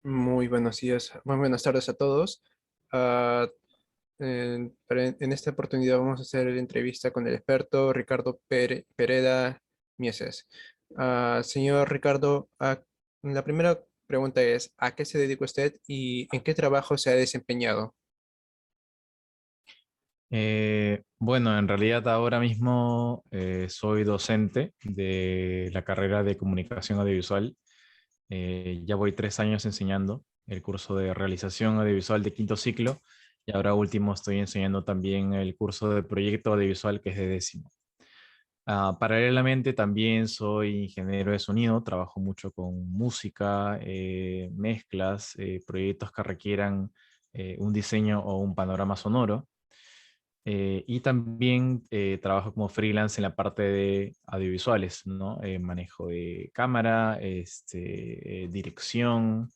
Muy buenos días, muy buenas tardes a todos. Ah, en esta oportunidad vamos a hacer la entrevista con el experto Ricardo Pereda Mieses. Señor Ricardo, la primera pregunta es, ¿a qué se dedica usted y en qué trabajo se ha desempeñado? Bueno, en realidad ahora mismo soy docente de la carrera de comunicación audiovisual. Ya voy 3 años enseñando el curso de realización audiovisual de quinto ciclo y ahora último estoy enseñando también el curso de proyecto audiovisual que es de décimo. Paralelamente también soy ingeniero de sonido, trabajo mucho con música, mezclas, proyectos que requieran un diseño o un panorama sonoro. Y también trabajo como freelance en la parte de audiovisuales, ¿no? Manejo de cámara, dirección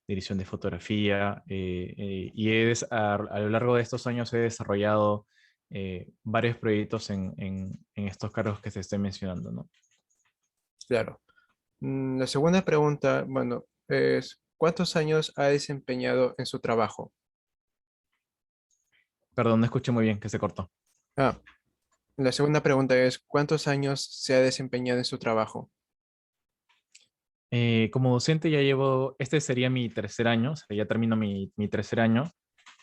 de fotografía. Y a lo largo de estos años he desarrollado varios proyectos en estos cargos que se estoy mencionando, ¿no? Claro. La segunda pregunta, bueno, es, ¿cuántos años ha desempeñado en su trabajo? Perdón, no escuché muy bien que se cortó. Ah, la segunda pregunta es, ¿cuántos años se ha desempeñado en su trabajo? Como docente ya llevo, este sería mi tercer año, o sea, ya termino mi tercer año.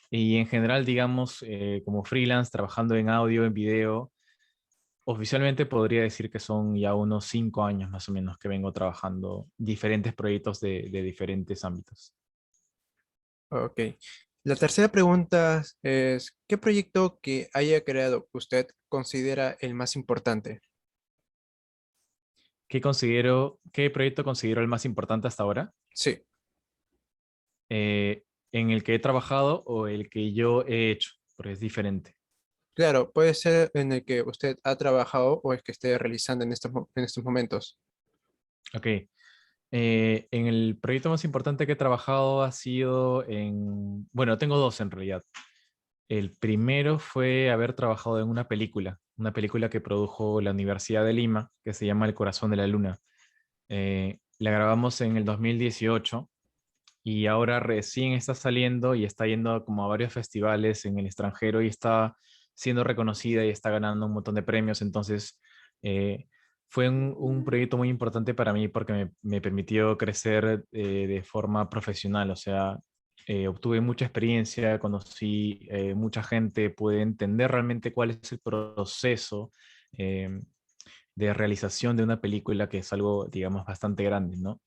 Y en general, digamos, como freelance, trabajando en audio, en video, oficialmente podría decir que son ya unos 5 años más o menos que vengo trabajando diferentes proyectos de diferentes ámbitos. Ok. La tercera pregunta es, ¿qué proyecto que haya creado usted considera el más importante? ¿Qué proyecto considero el más importante hasta ahora? Sí, Eh, ¿En el que he trabajado o el que yo he hecho? Porque es diferente. claro, puede ser en el que usted ha trabajado o el que esté realizando en en estos momentos. Ok. En el proyecto más importante que he trabajado ha sido bueno, tengo dos en realidad. El primero fue haber trabajado en una película que produjo la Universidad de Lima, que se llama El Corazón de la Luna. La grabamos en el 2018 y ahora recién está saliendo y está yendo como a varios festivales en el extranjero y está siendo reconocida y está ganando un montón de premios. Entonces, eh, fue un proyecto muy importante para mí porque me permitió crecer de forma profesional. O sea, obtuve mucha experiencia, conocí mucha gente, pude entender realmente cuál es el proceso eh, de realización de una película, que es algo, digamos, bastante grande, ¿no?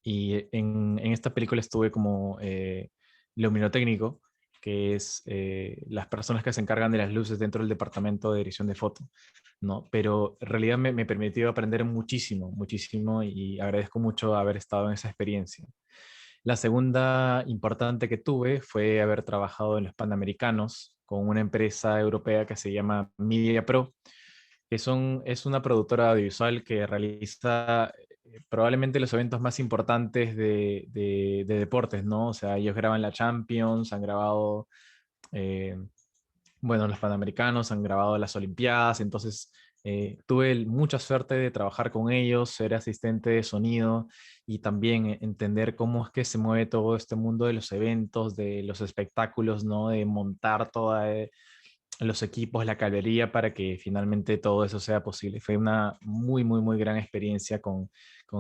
Y en esta película estuve como luminotécnico, que es las personas que se encargan de las luces dentro del departamento de dirección de foto, ¿no? Pero en realidad me permitió aprender muchísimo, muchísimo y agradezco mucho haber estado en esa experiencia. La segunda importante que tuve fue haber trabajado en los Panamericanos con una empresa europea que se llama Media Pro, que es una productora audiovisual que realiza probablemente los eventos más importantes de deportes, ¿no? O sea, ellos graban la Champions, han grabado, eh, bueno, los Panamericanos, han grabado las Olimpiadas, entonces tuve mucha suerte de trabajar con ellos, ser asistente de sonido y también entender cómo es que se mueve todo este mundo de los eventos, de los espectáculos, ¿no? De montar toda, los equipos, la caldería para que finalmente todo eso sea posible. Fue una muy, muy, muy gran experiencia con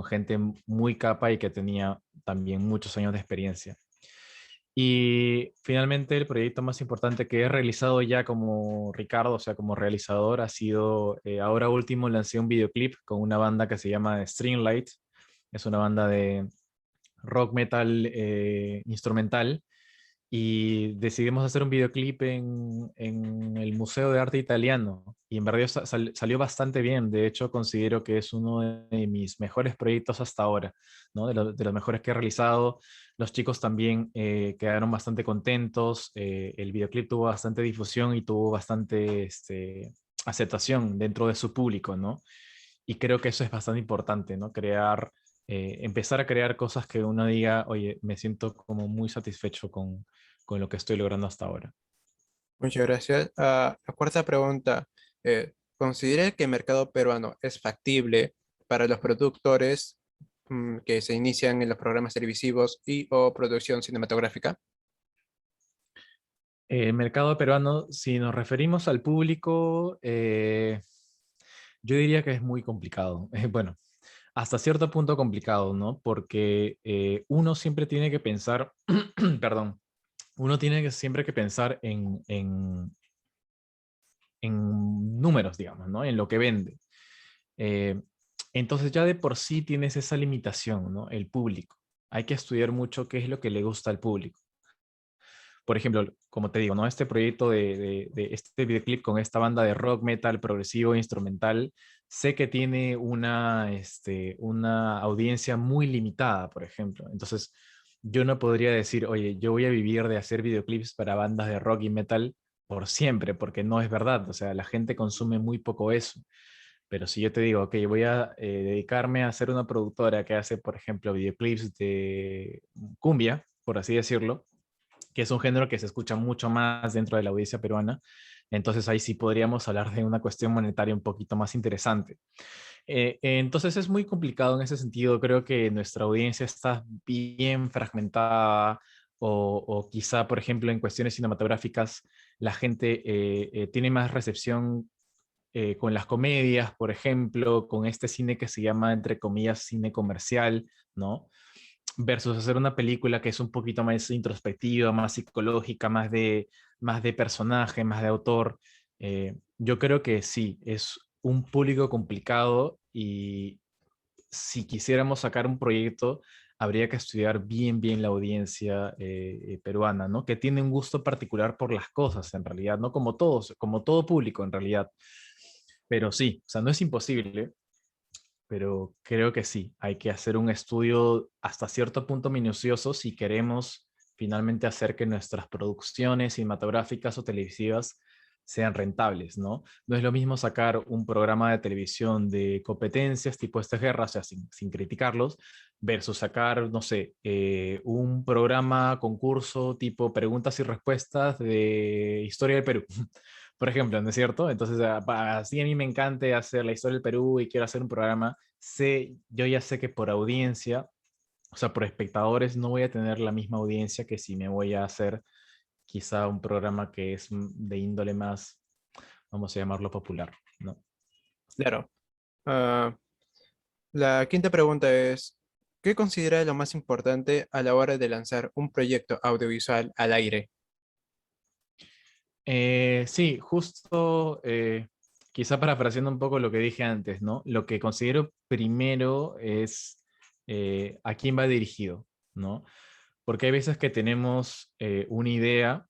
gente muy capa y que tenía también muchos años de experiencia. Y finalmente el proyecto más importante que he realizado ya como Ricardo, o sea, como realizador, ha sido, ahora último lancé un videoclip con una banda que se llama Streamlight. Es una banda de rock metal instrumental y decidimos hacer un videoclip en el Museo de Arte Italiano y en verdad salió bastante bien. De hecho, considero que es uno de mis mejores proyectos hasta ahora, ¿no? De los mejores que he realizado. Los chicos también quedaron bastante contentos. El videoclip tuvo bastante difusión y tuvo bastante aceptación dentro de su público, ¿no? Y creo que eso es bastante importante, ¿no? Empezar a crear cosas que uno diga, oye, me siento como muy satisfecho con lo que estoy logrando hasta ahora. Muchas gracias. La cuarta pregunta, ¿considera que el mercado peruano es factible para los productores? que se inician en los programas televisivos y o producción cinematográfica? El mercado peruano, si nos referimos al público, yo diría que es muy complicado. Bueno, hasta cierto punto complicado, ¿no? Porque uno siempre tiene que pensar, perdón, uno tiene que siempre que pensar en números, digamos, ¿no? En lo que vende. Eh, entonces ya de por sí tienes esa limitación, ¿no? El público. Hay que estudiar mucho qué es lo que le gusta al público. Por ejemplo, como te digo, ¿no? Este proyecto de este videoclip con esta banda de rock, metal, progresivo, instrumental, sé que tiene una audiencia muy limitada, por ejemplo. Entonces, yo no podría decir, oye, yo voy a vivir de hacer videoclips para bandas de rock y metal por siempre, porque no es verdad. O sea, la gente consume muy poco eso. Pero si yo te digo, ok, voy a dedicarme a ser una productora que hace, por ejemplo, videoclips de cumbia, por así decirlo, que es un género que se escucha mucho más dentro de la audiencia peruana. Entonces ahí sí podríamos hablar de una cuestión monetaria un poquito más interesante. Entonces es muy complicado en ese sentido. Creo que nuestra audiencia está bien fragmentada o quizá, por ejemplo, en cuestiones cinematográficas, la gente tiene más recepción con las comedias, por ejemplo, con este cine que se llama, entre comillas, cine comercial, ¿no? Versus hacer una película que es un poquito más introspectiva, más psicológica, más de personaje, más de autor. Yo creo que sí, es un público complicado y si quisiéramos sacar un proyecto, habría que estudiar bien la audiencia peruana, ¿no? Que tiene un gusto particular por las cosas, en realidad, no como todos, como todo público, en realidad. Pero sí, o sea, no es imposible, pero creo que sí, hay que hacer un estudio hasta cierto punto minucioso si queremos finalmente hacer que nuestras producciones cinematográficas o televisivas sean rentables, ¿no? No es lo mismo sacar un programa de televisión de competencias tipo Esta Guerra, o sea, sin criticarlos, versus sacar, no sé, un programa, concurso tipo preguntas y respuestas de historia del Perú. Por ejemplo, ¿no es cierto? Entonces, así a mí me encanta hacer la historia del Perú y quiero hacer un programa, yo ya sé que por audiencia, o sea, por espectadores, no voy a tener la misma audiencia que si me voy a hacer quizá un programa que es de índole más, vamos a llamarlo popular, ¿no? Claro. Ah, la quinta pregunta es, ¿qué considera lo más importante a la hora de lanzar un proyecto audiovisual al aire? Sí, justo, quizá parafraseando un poco lo que dije antes, ¿no? Lo que considero primero es a quién va dirigido, ¿no? Porque hay veces que tenemos una idea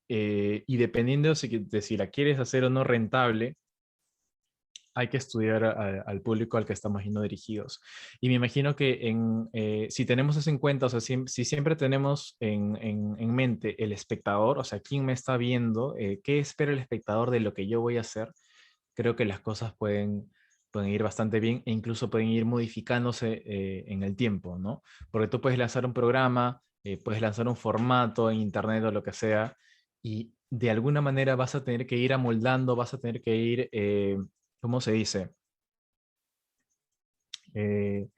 y dependiendo de si la quieres hacer o no rentable, hay que estudiar al público al que estamos yendo dirigidos. Y me imagino que si tenemos eso en cuenta, o sea, si siempre tenemos en mente el espectador, o sea, quién me está viendo, qué espera el espectador de lo que yo voy a hacer, creo que las cosas pueden ir bastante bien e incluso pueden ir modificándose en el tiempo, ¿no? Porque tú puedes lanzar un programa, puedes lanzar un formato en internet o lo que sea, y de alguna manera vas a tener que ir amoldando, vas a tener que ir, ¿cómo se dice? Eh,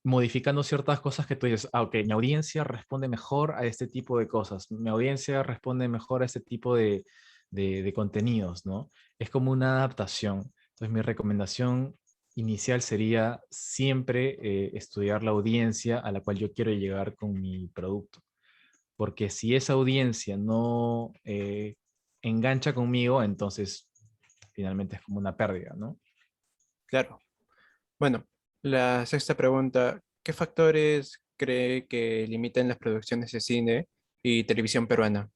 modificando ciertas cosas que tú dices, ah, ok, mi audiencia responde mejor a este tipo de cosas, mi audiencia responde mejor a este tipo de contenidos, ¿no? Es como una adaptación. Entonces, mi recomendación inicial sería siempre estudiar la audiencia a la cual yo quiero llegar con mi producto. Porque si esa audiencia no engancha conmigo, entonces finalmente es como una pérdida, ¿no? Claro. Bueno, la sexta pregunta, ¿qué factores cree que limitan las producciones de cine y televisión peruana?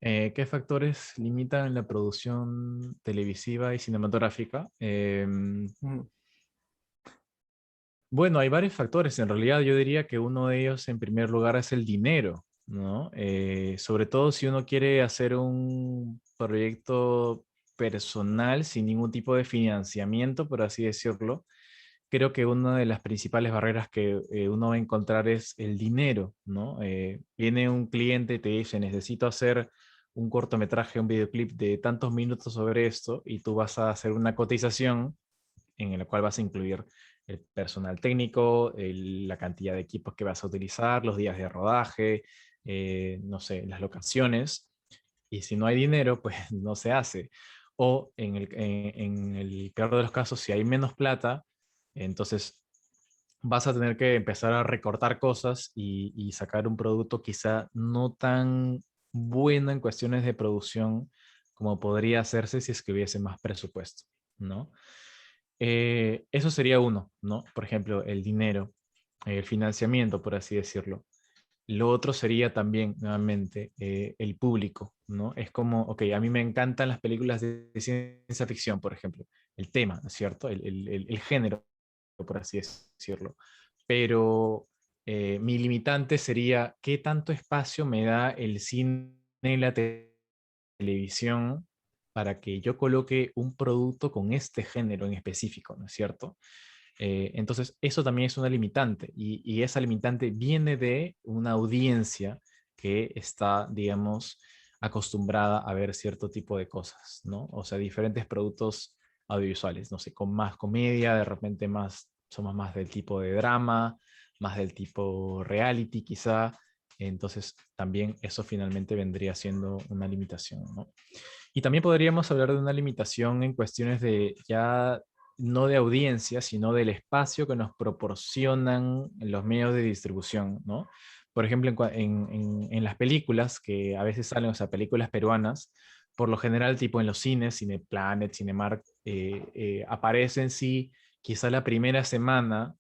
¿Qué factores limitan la producción televisiva y cinematográfica? Mm, Bueno, hay varios factores. En realidad, yo diría que uno de ellos, en primer lugar, es el dinero, ¿no? Sobre todo si uno quiere hacer un proyecto personal sin ningún tipo de financiamiento, por así decirlo. Creo que una de las principales barreras que uno va a encontrar es el dinero, ¿no? Viene un cliente y te dice, necesito hacer un cortometraje, un videoclip de tantos minutos sobre esto, y tú vas a hacer una cotización en la cual vas a incluir el personal técnico, la cantidad de equipos que vas a utilizar, los días de rodaje, no sé, las locaciones. Y si no hay dinero, pues no se hace. O en el peor de los casos, si hay menos plata, entonces vas a tener que empezar a recortar cosas y sacar un producto quizá no tan bueno en cuestiones de producción como podría hacerse si es que hubiese más presupuesto, ¿no? Eso sería uno, ¿no? Por ejemplo, el dinero, el financiamiento, por así decirlo. Lo otro sería también, nuevamente, el público, ¿no? Es como, ok, a mí me encantan las películas de ciencia ficción, por ejemplo, el tema, ¿no es cierto? El género, por así decirlo. Pero mi limitante sería qué tanto espacio me da el cine y la televisión para que yo coloque un producto con este género en específico, ¿no es cierto? Entonces, eso también es una limitante y esa limitante viene de una audiencia que está, digamos, acostumbrada a ver cierto tipo de cosas, ¿no? O sea, diferentes productos audiovisuales, no sé, con más comedia, de repente más, somos más del tipo de drama, más del tipo reality quizá. Entonces, también eso finalmente vendría siendo una limitación, ¿no? Y también podríamos hablar de una limitación en cuestiones de ya no de audiencia, sino del espacio que nos proporcionan los medios de distribución, ¿no? Por ejemplo, en las películas que a veces salen, o sea, películas peruanas, por lo general, tipo en los cines, Cineplanet, Cinemark, aparecen sí, quizá la primera semana,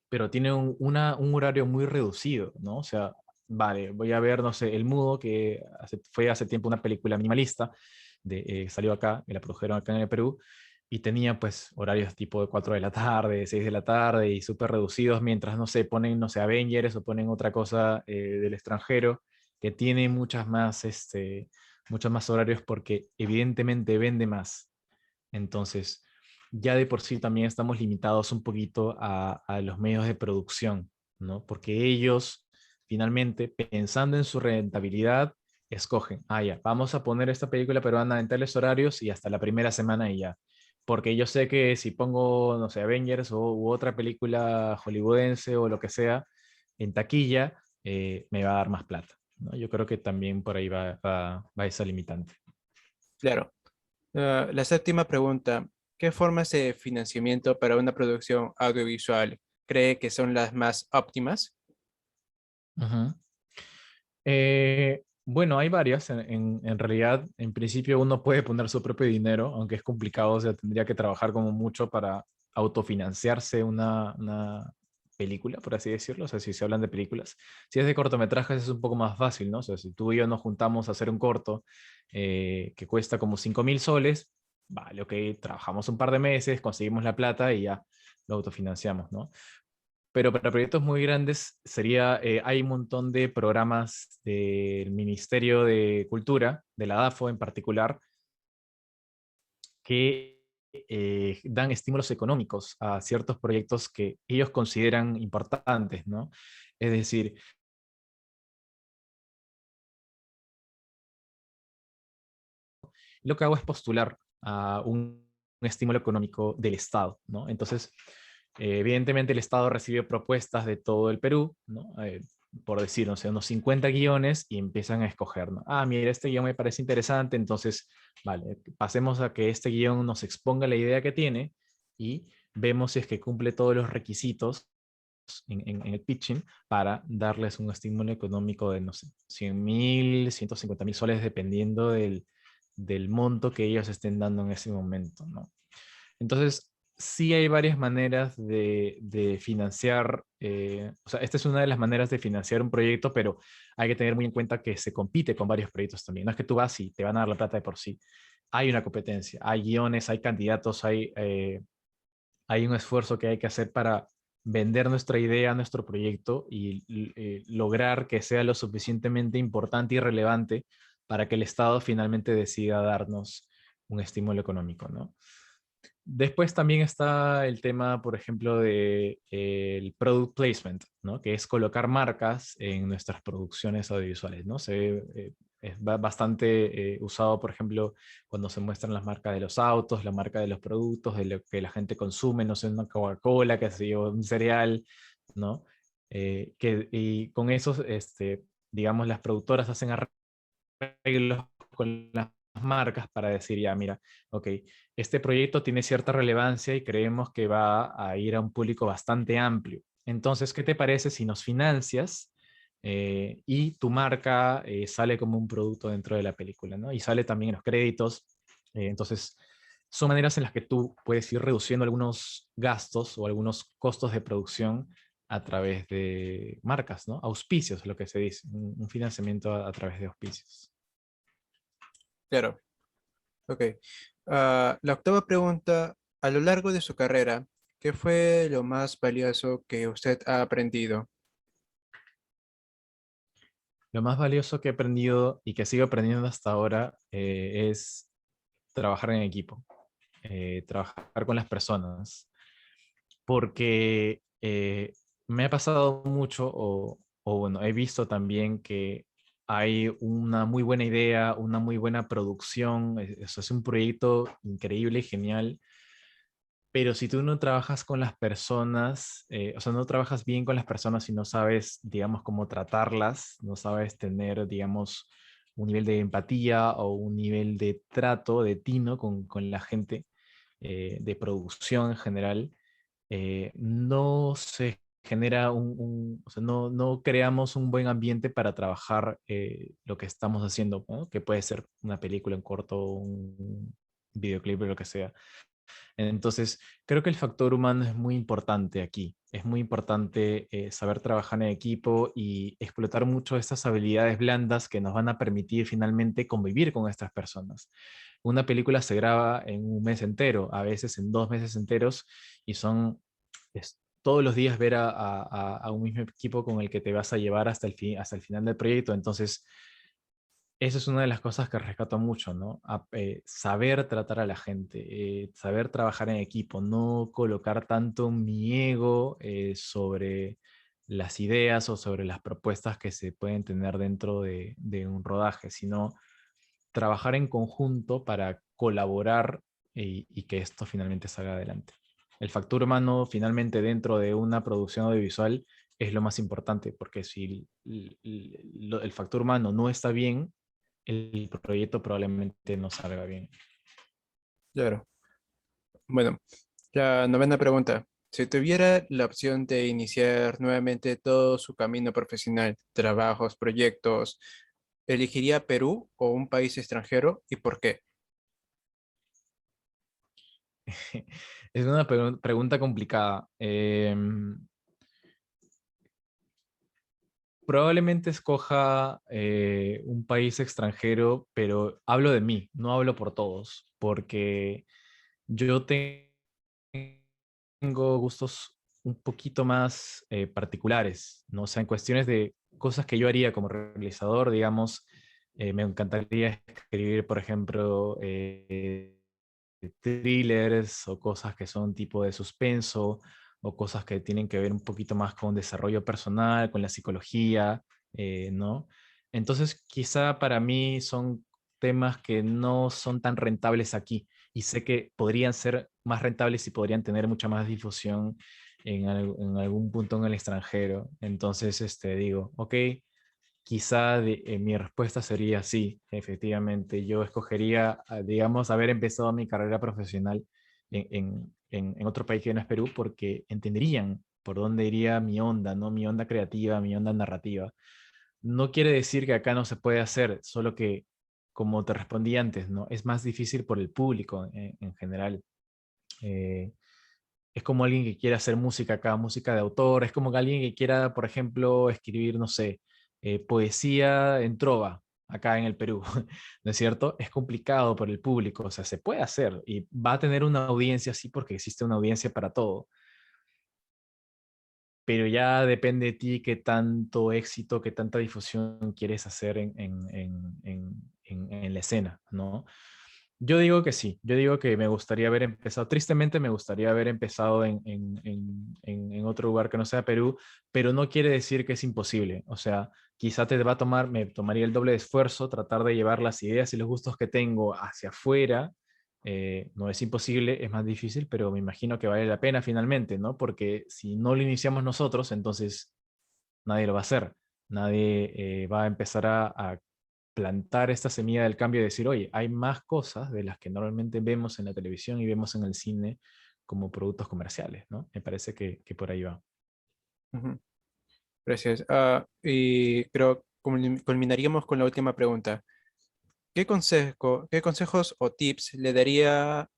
pero tiene un horario muy reducido, ¿no? O sea, vale, voy a ver, no sé, El Mudo, que fue hace tiempo una película minimalista, salió acá, que la produjeron acá en el Perú, y tenía pues horarios tipo de 4 de la tarde, 6 de la tarde, y súper reducidos, mientras, no sé, ponen, no sé, Avengers o ponen otra cosa del extranjero, que tiene muchos más horarios porque evidentemente vende más. Entonces, ya de por sí también estamos limitados un poquito a los medios de producción, ¿no? Porque ellos, finalmente, pensando en su rentabilidad, escogen, ya, vamos a poner esta película peruana en tales horarios y hasta la primera semana y ya. Porque yo sé que si pongo, no sé, Avengers u otra película hollywoodense o lo que sea en taquilla, me va a dar más plata, ¿no? Yo creo que también por ahí va esa limitante. Claro. La séptima pregunta, ¿qué formas de financiamiento para una producción audiovisual cree que son las más óptimas? Ujú. Bueno, hay varias. En realidad, en principio uno puede poner su propio dinero, aunque es complicado, o sea, tendría que trabajar como mucho para autofinanciarse una película, por así decirlo. O sea, si se hablan de películas. Si es de cortometrajes es un poco más fácil, ¿no? O sea, si tú y yo nos juntamos a hacer un corto que cuesta como 5.000 soles, vale, ok, trabajamos un par de meses, conseguimos la plata y ya lo autofinanciamos, ¿no? Pero para proyectos muy grandes hay un montón de programas del Ministerio de Cultura, de la DAFO en particular, que dan estímulos económicos a ciertos proyectos que ellos consideran importantes, ¿no? Es decir, lo que hago es postular a un estímulo económico del Estado, ¿no? Entonces, evidentemente el Estado recibe propuestas de todo el Perú, ¿no? Por decir, no sé, unos 50 guiones y empiezan a escoger, ¿no? Mira, este guión me parece interesante, entonces, vale, pasemos a que este guión nos exponga la idea que tiene y vemos si es que cumple todos los requisitos en el pitching para darles un estímulo económico de, no sé, 100.000, 150.000 soles, dependiendo del monto que ellos estén dando en ese momento, ¿no? Entonces, sí hay varias maneras de financiar, o sea, esta es una de las maneras de financiar un proyecto, pero hay que tener muy en cuenta que se compite con varios proyectos también. No es que tú vas y te van a dar la plata de por sí. Hay una competencia, hay guiones, hay candidatos, hay un esfuerzo que hay que hacer para vender nuestra idea, nuestro proyecto y lograr que sea lo suficientemente importante y relevante para que el Estado finalmente decida darnos un estímulo económico, ¿no? Después también está el tema, por ejemplo, de el product placement, ¿no? Que es colocar marcas en nuestras producciones audiovisuales, ¿no? es bastante usado, por ejemplo, cuando se muestran las marcas de los autos, la marca de los productos, de lo que la gente consume, no sé, una Coca-Cola, qué sé yo, un cereal, ¿no? Y con eso, digamos, las productoras hacen arreglos con las marcas para decir, ya, mira, ok, este proyecto tiene cierta relevancia y creemos que va a ir a un público bastante amplio. Entonces, ¿qué te parece si nos financias y tu marca sale como un producto dentro de la película, ¿no? Y sale también en los créditos. Entonces, son maneras en las que tú puedes ir reduciendo algunos gastos o algunos costos de producción a través de marcas, ¿no? Auspicios, lo que se dice, un financiamiento a través de auspicios. Claro, ok. La octava pregunta, a lo largo de su carrera, ¿qué fue lo más valioso que usted ha aprendido? Lo más valioso que he aprendido y que sigo aprendiendo hasta ahora es trabajar en equipo, trabajar con las personas, porque me ha pasado mucho o bueno, he visto también que hay una muy buena idea, una muy buena producción, es un proyecto increíble y genial, pero si tú no trabajas con las personas, o sea, no trabajas bien con las personas y no sabes, digamos, cómo tratarlas, no sabes tener, digamos, un nivel de empatía o un nivel de trato, de tino con la gente, de producción en general, no se genera o sea, no creamos un buen ambiente para trabajar lo que estamos haciendo, ¿no? Que puede ser una película en corto, un videoclip o lo que sea. Entonces, creo que el factor humano es muy importante aquí. Es muy importante saber trabajar en equipo y explotar mucho estas habilidades blandas que nos van a permitir finalmente convivir con estas personas. Una película se graba en un mes entero, a veces en 2 meses enteros, y todos los días ver a un mismo equipo con el que te vas a llevar hasta el final del proyecto. Entonces, eso es una de las cosas que rescato mucho, ¿no? Saber tratar a la gente, saber trabajar en equipo, no colocar tanto mi ego sobre las ideas o sobre las propuestas que se pueden tener dentro de un rodaje, sino trabajar en conjunto para colaborar y que esto finalmente salga adelante. El factor humano finalmente dentro de una producción audiovisual es lo más importante, porque si el factor humano no está bien, el proyecto probablemente no salga bien. Claro. Bueno, la novena pregunta. Si tuviera la opción de iniciar nuevamente todo su camino profesional, trabajos, proyectos, ¿elegiría Perú o un país extranjero y por qué? Es una pregunta complicada. Probablemente escoja un país extranjero, pero hablo de mí, no hablo por todos, porque yo tengo gustos un poquito más particulares, ¿no? O sea, en cuestiones de cosas que yo haría como realizador, digamos, me encantaría escribir, por ejemplo, thrillers o cosas que son tipo de suspenso o cosas que tienen que ver un poquito más con desarrollo personal, con la psicología, ¿no? Entonces, quizá para mí son temas que no son tan rentables aquí y sé que podrían ser más rentables y podrían tener mucha más difusión en algún punto en el extranjero. Entonces, digo, ok, quizá mi respuesta sería sí, efectivamente. Yo escogería, digamos, haber empezado mi carrera profesional en otro país que no es Perú porque entenderían por dónde iría mi onda, ¿no? Mi onda creativa, mi onda narrativa. No quiere decir que acá no se puede hacer, solo que, como te respondí antes, ¿no? Es más difícil por el público en general. Eh, es como alguien que quiera hacer música acá, música de autor, es como que alguien que quiera, por ejemplo, escribir, no sé, poesía en trova acá en el Perú, ¿no es cierto? Es complicado por el público, o sea, se puede hacer y va a tener una audiencia, sí, porque existe una audiencia para todo, pero ya depende de ti qué tanto éxito, qué tanta difusión quieres hacer en la escena, ¿no? Yo digo que sí, yo digo que me gustaría haber empezado, tristemente me gustaría haber empezado en otro lugar que no sea Perú, pero no quiere decir que es imposible. O sea, quizá te va a tomar, me tomaría el doble de esfuerzo tratar de llevar las ideas y los gustos que tengo hacia afuera. No es imposible, es más difícil, pero me imagino que vale la pena finalmente, ¿no? Porque si no lo iniciamos nosotros, entonces nadie lo va a hacer. Nadie va a empezar a plantar esta semilla del cambio y decir, oye, hay más cosas de las que normalmente vemos en la televisión y vemos en el cine como productos comerciales, ¿no? Me parece que por ahí va. Ujú. Gracias. Y creo que culminaríamos con la última pregunta. ¿Qué consejos o tips le daría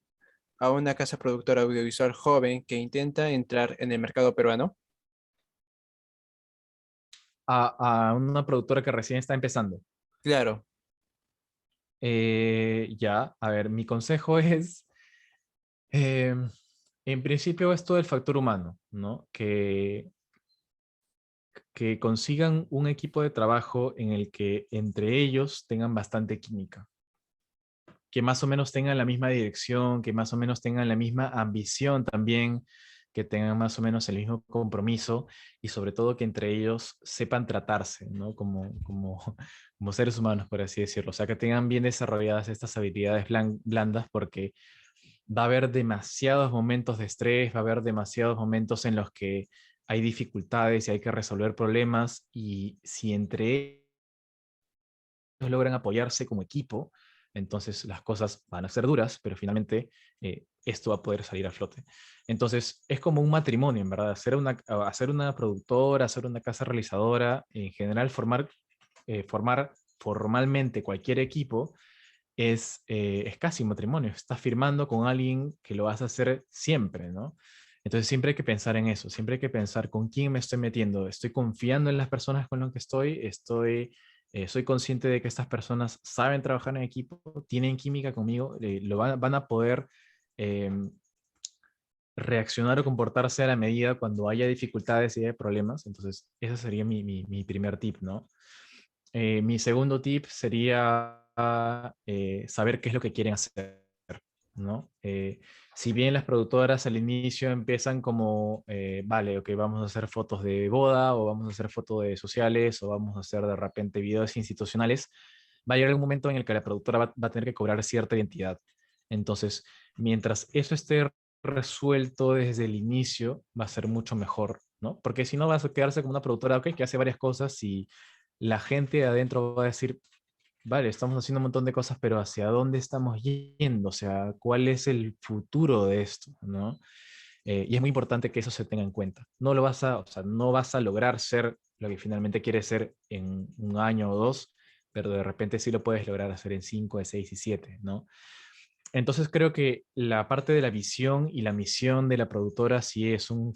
a una casa productora audiovisual joven que intenta entrar en el mercado peruano? A una productora que recién está empezando. Claro, Ya, a ver, mi consejo es, eh, en principio, esto del factor humano, ¿no? Que consigan un equipo de trabajo en el que entre ellos tengan bastante química, que más o menos tengan la misma dirección, que más o menos tengan la misma ambición también, que tengan más o menos el mismo compromiso y sobre todo que entre ellos sepan tratarse, ¿no? Como seres humanos, por así decirlo. O sea, que tengan bien desarrolladas estas habilidades blandas porque va a haber demasiados momentos de estrés, va a haber demasiados momentos en los que hay dificultades y hay que resolver problemas y si entre logran apoyarse como equipo, entonces las cosas van a ser duras, pero finalmente esto va a poder salir a flote. Entonces es como un matrimonio, en verdad, hacer una productora, hacer una casa realizadora, en general formar formalmente cualquier equipo es casi un matrimonio. Estás firmando con alguien que lo vas a hacer siempre, ¿no? Entonces siempre hay que pensar en eso, siempre hay que pensar con quién me estoy metiendo. Estoy confiando en las personas con las que soy consciente de que estas personas saben trabajar en equipo, tienen química conmigo, van a poder eh, reaccionar o comportarse a la medida cuando haya dificultades y haya problemas. Entonces ese sería mi primer tip, ¿no? Mi segundo tip sería saber qué es lo que quieren hacer, ¿no? Si bien las productoras al inicio empiezan como, vale, ok, vamos a hacer fotos de boda o vamos a hacer fotos de sociales o vamos a hacer de repente videos institucionales, va a llegar un momento en el que la productora va a tener que cobrar cierta identidad. Entonces, mientras eso esté resuelto desde el inicio, va a ser mucho mejor, ¿no? Porque si no vas a quedarse como una productora, ok, que hace varias cosas y la gente de adentro va a decir, vale, estamos haciendo un montón de cosas, pero ¿hacia dónde estamos yendo? O sea, ¿cuál es el futuro de esto? ¿No? Y es muy importante que eso se tenga en cuenta. No lo vas a, o sea, no vas a lograr ser lo que finalmente quieres ser en un año o dos, pero de repente sí lo puedes lograr hacer en 5, de 6 y 7, ¿no? Entonces creo que la parte de la visión y la misión de la productora sí es un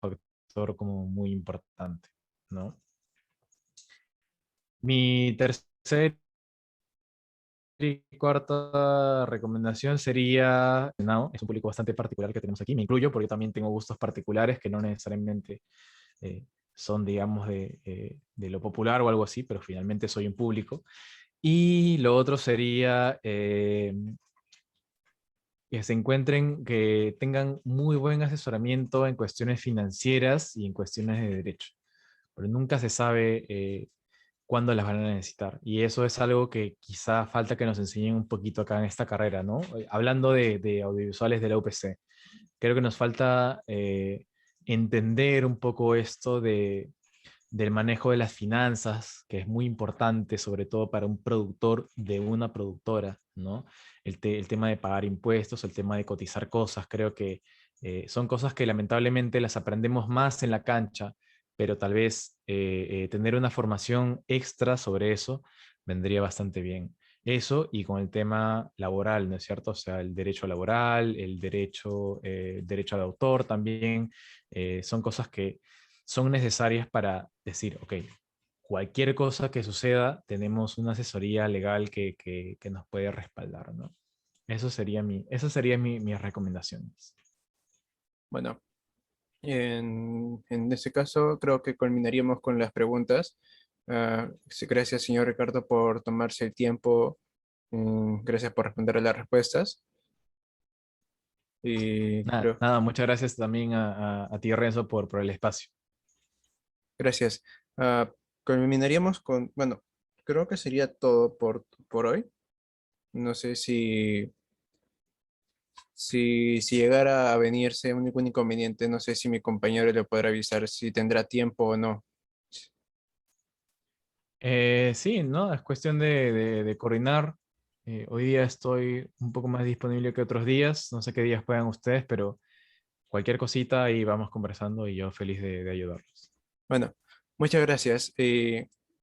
factor como muy importante, ¿no? Mi tercer y cuarta recomendación sería, no, es un público bastante particular que tenemos aquí, me incluyo porque yo también tengo gustos particulares que no necesariamente eh, son, digamos, de lo popular o algo así, pero finalmente soy un público. Y lo otro sería que se encuentren, que tengan muy buen asesoramiento en cuestiones financieras y en cuestiones de derecho, pero nunca se sabe cuándo las van a necesitar. Y eso es algo que quizá falta que nos enseñen un poquito acá en esta carrera, ¿no? Hablando de audiovisuales de la UPC, creo que nos falta entender un poco esto del manejo de las finanzas, que es muy importante, sobre todo para un productor de una productora, ¿no? El tema de pagar impuestos, el tema de cotizar cosas, creo que son cosas que lamentablemente las aprendemos más en la cancha, pero tal vez tener una formación extra sobre eso vendría bastante bien. Eso y con el tema laboral, ¿no es cierto? O sea, el derecho laboral, derecho de autor también, son cosas que son necesarias para decir, ok, cualquier cosa que suceda, tenemos una asesoría legal que nos puede respaldar, ¿no? Eso sería mis recomendaciones. bueno, en ese caso creo que culminaríamos con las preguntas. Sí, gracias, señor Ricardo, por tomarse el tiempo Gracias por responder a las respuestas. Y Nada, creo, nada, muchas gracias también a ti, Renzo, por el espacio. gracias. Ah, culminaríamos con, bueno, creo que sería todo por hoy. No sé si llegara a venirse un único inconveniente, no sé si mi compañero le podrá avisar si tendrá tiempo o no. Sí, ¿no? Es cuestión de coordinar. Hoy día estoy un poco más disponible que otros días. No sé qué días puedan ustedes, pero cualquier cosita ahí vamos conversando y yo feliz de ayudarlos. Bueno, muchas gracias.